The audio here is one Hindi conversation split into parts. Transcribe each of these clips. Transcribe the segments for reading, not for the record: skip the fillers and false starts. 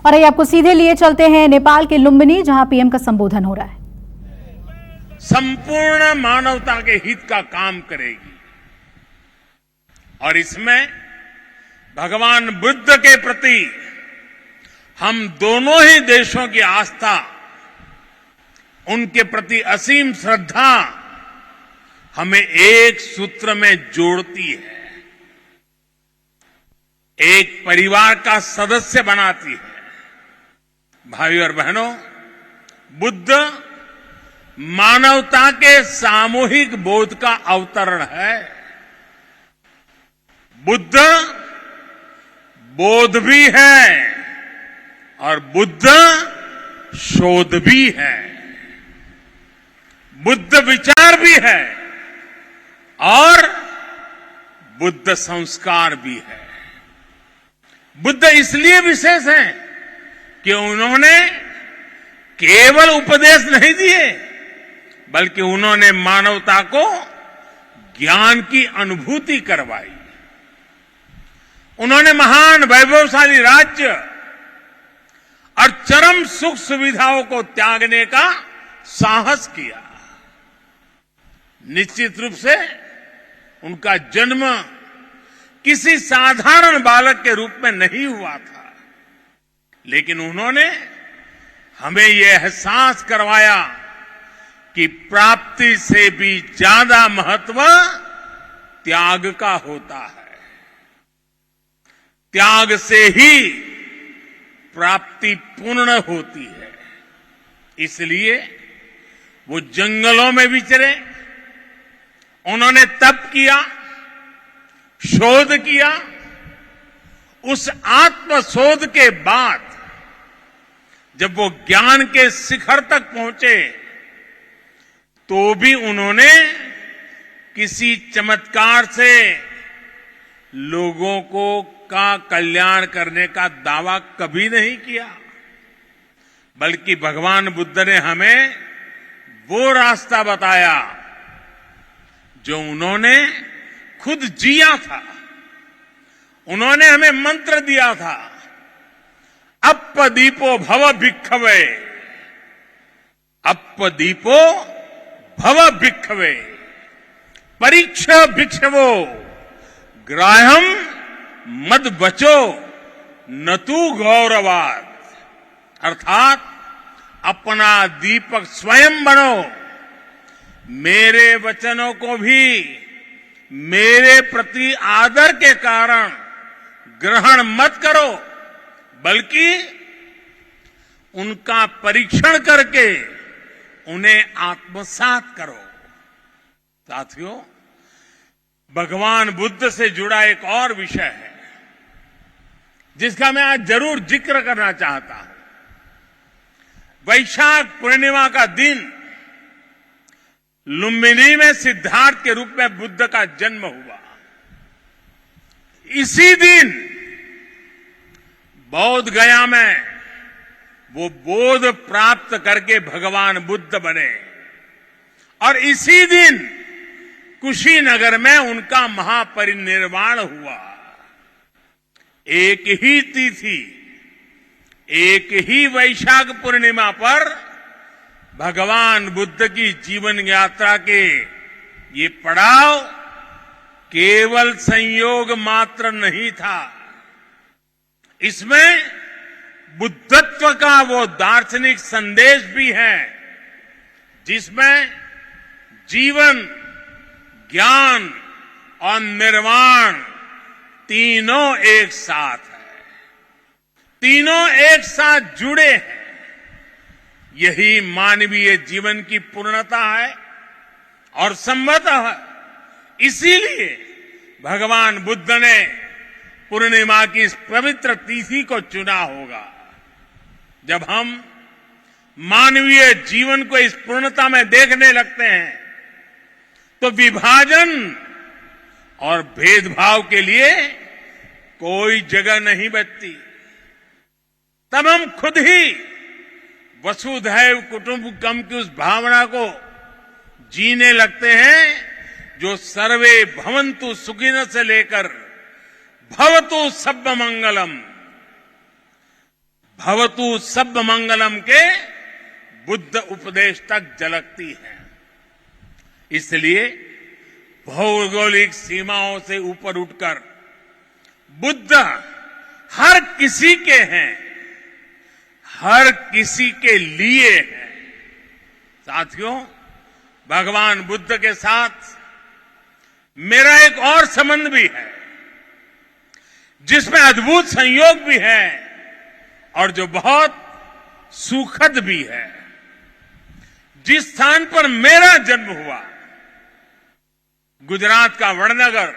और आइए आपको सीधे लिए चलते हैं नेपाल के लुम्बिनी, जहां पीएम का संबोधन हो रहा है। संपूर्ण मानवता के हित का काम करेगी और इसमें भगवान बुद्ध के प्रति हम दोनों ही देशों की आस्था, उनके प्रति असीम श्रद्धा हमें एक सूत्र में जोड़ती है, एक परिवार का सदस्य बनाती है। भाई और बहनों, बुद्ध मानवता के सामूहिक बोध का अवतरण है। बुद्ध बोध भी है और बुद्ध शोध भी है, बुद्ध विचार भी है और बुद्ध संस्कार भी है। बुद्ध इसलिए विशेष हैं कि उन्होंने केवल उपदेश नहीं दिए, बल्कि उन्होंने मानवता को ज्ञान की अनुभूति करवाई। उन्होंने महान वैभवशाली राज्य और चरम सुख सुविधाओं को त्यागने का साहस किया। निश्चित रूप से उनका जन्म किसी साधारण बालक के रूप में नहीं हुआ था, लेकिन उन्होंने हमें यह एहसास करवाया कि प्राप्ति से भी ज्यादा महत्व त्याग का होता है। त्याग से ही प्राप्ति पूर्ण होती है। इसलिए वो जंगलों में विचरे, उन्होंने तप किया, शोध किया। उस आत्मशोध के बाद जब वो ज्ञान के शिखर तक पहुंचे, तो भी उन्होंने किसी चमत्कार से लोगों का कल्याण करने का दावा कभी नहीं किया, बल्कि भगवान बुद्ध ने हमें वो रास्ता बताया जो उन्होंने खुद जिया था। उन्होंने हमें मंत्र दिया था, अप्पदीपो भव भिक्खवे, अप्पदीपो भव भिक्खवे, परीक्ष भिक्षवो, ग्राह्यम मद बचो न तू गौरवाद। अर्थात अपना दीपक स्वयं बनो, मेरे वचनों को भी मेरे प्रति आदर के कारण ग्रहण मत करो, बल्कि उनका परीक्षण करके उन्हें आत्मसात करो। साथियों, भगवान बुद्ध से जुड़ा एक और विषय है जिसका मैं आज जरूर जिक्र करना चाहता हूं। वैशाख पूर्णिमा का दिन लुम्बिनी में सिद्धार्थ के रूप में बुद्ध का जन्म हुआ। इसी दिन बौद्ध गया में वो बोध प्राप्त करके भगवान बुद्ध बने और इसी दिन कुशीनगर में उनका महापरिनिर्वाण हुआ। एक ही तिथि, एक ही वैशाख पूर्णिमा पर भगवान बुद्ध की जीवन यात्रा के ये पड़ाव केवल संयोग मात्र नहीं था, इसमें बुद्धत्व का वो दार्शनिक संदेश भी है जिसमें जीवन, ज्ञान और निर्वाण तीनों एक साथ है, तीनों एक साथ जुड़े हैं। यही मानवीय जीवन की पूर्णता है और संभवतः इसीलिए भगवान बुद्ध ने पूर्णिमा की इस पवित्र तिथि को चुना होगा। जब हम मानवीय जीवन को इस पूर्णता में देखने लगते हैं तो विभाजन और भेदभाव के लिए कोई जगह नहीं बचती। तब हम खुद ही वसुधैव कुटुंबकम की उस भावना को जीने लगते हैं जो सर्वे भवन्तु सुखिनः से लेकर भवतु सब्ब मंगलम, भवतु सब मंगलम के बुद्ध उपदेश तक झलकती है। इसलिए भौगोलिक सीमाओं से ऊपर उठकर बुद्ध हर किसी के हैं, हर किसी के लिए हैं। साथियों, भगवान बुद्ध के साथ मेरा एक और संबंध भी है, जिसमें अद्भुत संयोग भी है और जो बहुत सुखद भी है। जिस स्थान पर मेरा जन्म हुआ, गुजरात का वडनगर,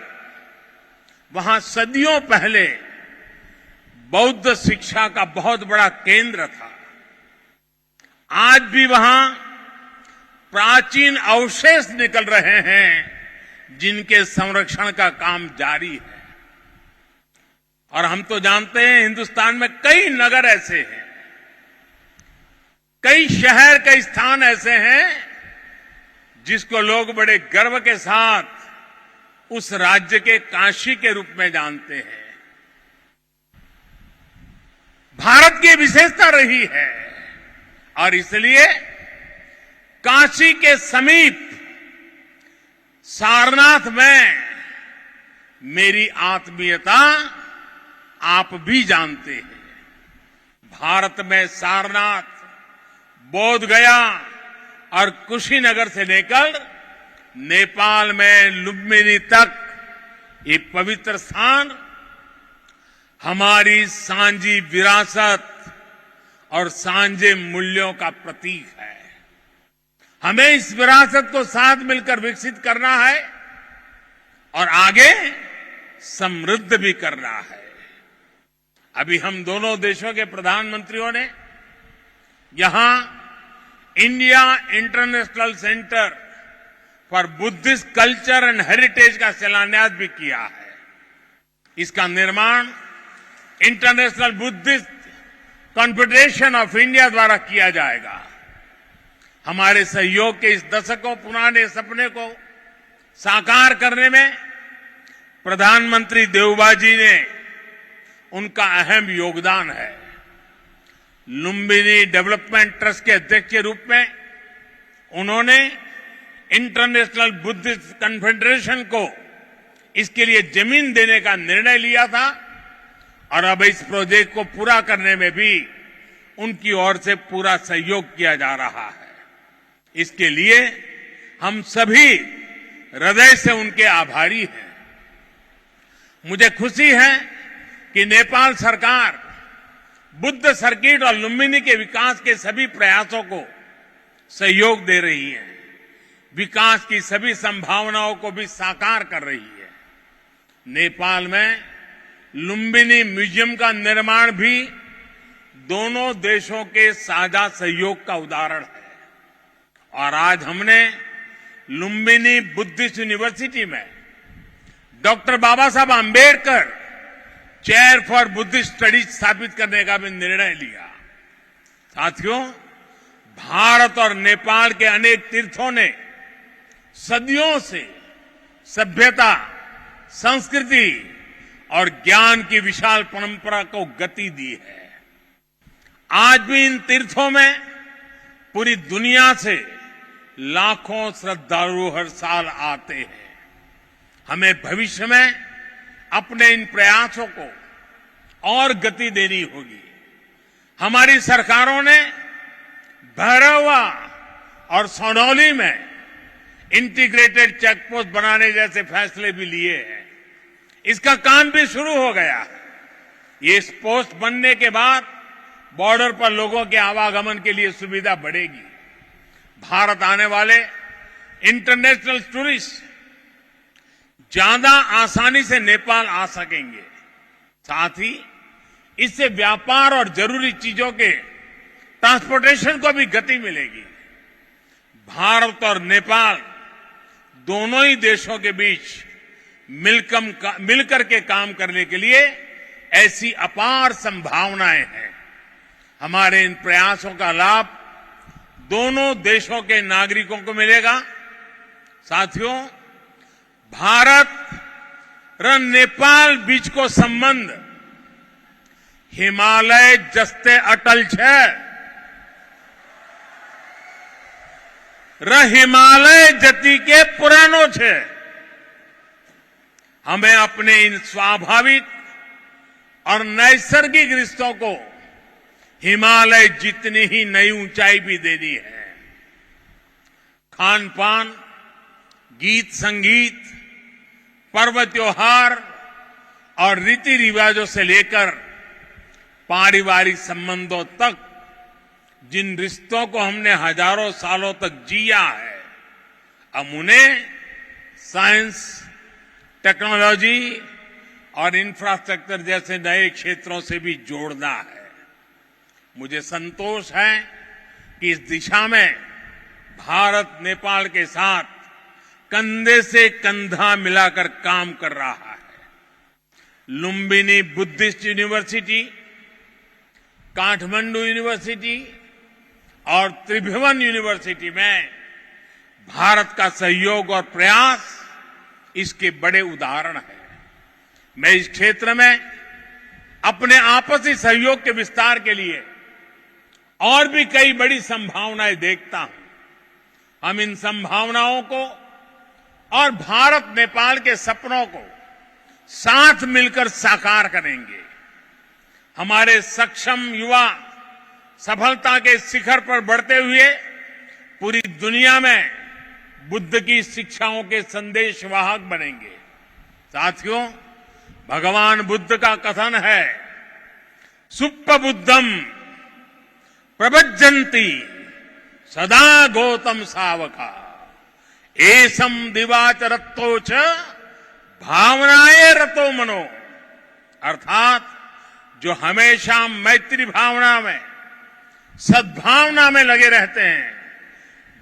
वहां सदियों पहले बौद्ध शिक्षा का बहुत बड़ा केंद्र था। आज भी वहां प्राचीन अवशेष निकल रहे हैं, जिनके संरक्षण का काम जारी है। और हम तो जानते हैं, हिंदुस्तान में कई नगर ऐसे हैं, कई शहर, कई स्थान ऐसे हैं जिसको लोग बड़े गर्व के साथ उस राज्य के काशी के रूप में जानते हैं। भारत की विशेषता रही है और इसलिए काशी के समीप सारनाथ में मेरी आत्मीयता आप भी जानते हैं। भारत में सारनाथ, बोध गया और कुशीनगर से लेकर नेपाल में लुम्बिनी तक ये पवित्र स्थान हमारी सांझी विरासत और सांझे मूल्यों का प्रतीक है। हमें इस विरासत को साथ मिलकर विकसित करना है और आगे समृद्ध भी करना है। अभी हम दोनों देशों के प्रधानमंत्रियों ने यहां India international centre for Buddhist culture and heritage का शिलान्यास भी किया है। इसका निर्माण international Buddhist confederation of India द्वारा किया जाएगा। हमारे सहयोग के इस दशकों पुराने सपने को साकार करने में प्रधानमंत्री देवबा जी ने उनका अहम योगदान है। लुम्बिनी डेवलपमेंट ट्रस्ट के अध्यक्ष के रूप में उन्होंने इंटरनेशनल बुद्धिस्ट कॉन्फेडरेशन को इसके लिए जमीन देने का निर्णय लिया था और अब इस प्रोजेक्ट को पूरा करने में भी उनकी ओर से पूरा सहयोग किया जा रहा है। इसके लिए हम सभी हृदय से उनके आभारी हैं। मुझे खुशी है कि नेपाल सरकार बुद्ध सर्किट और लुम्बिनी के विकास के सभी प्रयासों को सहयोग दे रही है, विकास की सभी संभावनाओं को भी साकार कर रही है। नेपाल में लुम्बिनी म्यूजियम का निर्माण भी दोनों देशों के साझा सहयोग का उदाहरण है और आज हमने लुम्बिनी बुद्धिस्ट यूनिवर्सिटी में doctor Baba Saheb Ambedkar chair for Buddhist studies स्थापित करने का भी निर्णय लिया। साथियों, भारत और नेपाल के अनेक तीर्थों ने सदियों से सभ्यता, संस्कृति और ज्ञान की विशाल परंपरा को गति दी है। आज भी इन तीर्थों में पूरी दुनिया से लाखों श्रद्धालु हर साल आते हैं। हमें भविष्य में अपने इन प्रयासों को और गति देनी होगी। हमारी सरकारों ने भैरवा और सोनौली में इंटीग्रेटेड चेक पोस्ट बनाने जैसे फैसले भी लिए हैं। इसका काम भी शुरू हो गया है। ये पोस्ट बनने के बाद बॉर्डर पर लोगों के आवागमन के लिए सुविधा बढ़ेगी। भारत आने वाले इंटरनेशनल टूरिस्ट ज्यादा आसानी से नेपाल आ सकेंगे। साथ ही इससे व्यापार और जरूरी चीजों के ट्रांसपोर्टेशन को भी गति मिलेगी। भारत और नेपाल दोनों ही देशों के बीच मिलकर के काम करने के लिए ऐसी अपार संभावनाएं हैं। हमारे इन प्रयासों का लाभ दोनों देशों के नागरिकों को मिलेगा। साथियों, भारत और नेपाल बीच को संबंध હિમાલય જસ્તે અટલ છે हिमालय जति के पुरानो छे। हमें अपने इन स्वाभाविक और नैसर्गिक रिश्तों को हिमालय जितनी ही नई ऊंचाई भी देनी है। खान पान, गीत संगीत, पर्व त्योहार और रीति रिवाजों से लेकर पारिवारिक संबंधों तक जिन रिश्तों को हमने हजारों सालों तक जिया है, अब उन्हें साइंस, टेक्नोलॉजी और इंफ्रास्ट्रक्चर जैसे नए क्षेत्रों से भी जोड़ना है। मुझे संतोष है कि इस दिशा में भारत नेपाल के साथ कंधे से कंधा मिलाकर काम कर रहा है। Lumbini Buddhist university, Kathmandu university और त्रिभुवन यूनिवर्सिटी में भारत का सहयोग और प्रयास इसके बड़े उदाहरण हैं। मैं इस क्षेत्र में अपने आपसी सहयोग के विस्तार के लिए और भी कई बड़ी संभावनाएं देखता हूं। हम इन संभावनाओं को और भारत नेपाल के सपनों को साथ मिलकर साकार करेंगे। हमारे सक्षम युवा सफलता के शिखर पर बढ़ते हुए पूरी दुनिया में बुद्ध की शिक्षाओं के संदेशवाहक बनेंगे। साथियों, भगवान बुद्ध का कथन है, सुप्प बुद्धम प्रभज्जन्ति सदा गौतम सावका एसम दिवाचरत्तो च भावनाए रतो मनो। अर्थात जो हमेशा मैत्री भावना में, सद्भावना में लगे रहते हैं,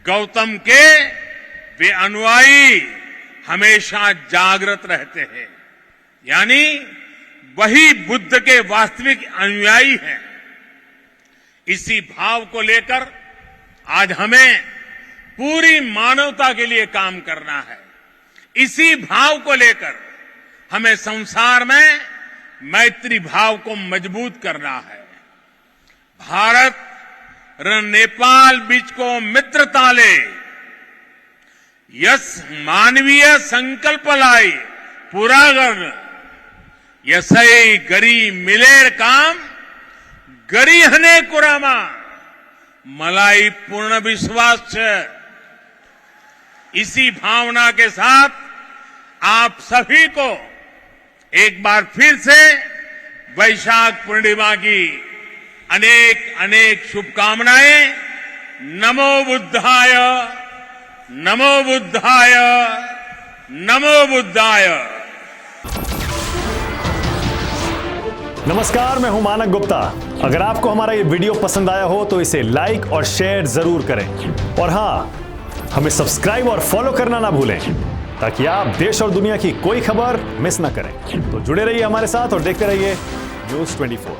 गौतम के वे अनुयायी हमेशा जागृत रहते हैं। यानी वही बुद्ध के वास्तविक अनुयायी हैं। इसी भाव को लेकर आज हमें पूरी मानवता के लिए काम करना है। इसी भाव को लेकर हमें संसार में मैत्री भाव को मजबूत करना है। भारत र नेपाल बीच को मित्रता ले यस मानवीय संकल्प लाई पूरा गर्न यसै गरी मिलेर काम गरी हने कुरामा मलाई पूर्ण विश्वास है। इसी भावना के साथ आप सभी को एक बार फिर से वैशाख पूर्णिमा की अनेक अनेक शुभकामनाएं। नमो बुद्धाय, नमो बुद्धाय, नमो बुद्धाय। नमस्कार, मैं हूं मानक गुप्ता। अगर आपको हमारा ये वीडियो पसंद आया हो तो इसे लाइक और शेयर जरूर करें। और हां, हमें सब्सक्राइब और फॉलो करना ना भूलें ताकि आप देश और दुनिया की कोई खबर मिस ना करें। तो जुड़े रहिए हमारे साथ और देखते रहिए न्यूज़ 24।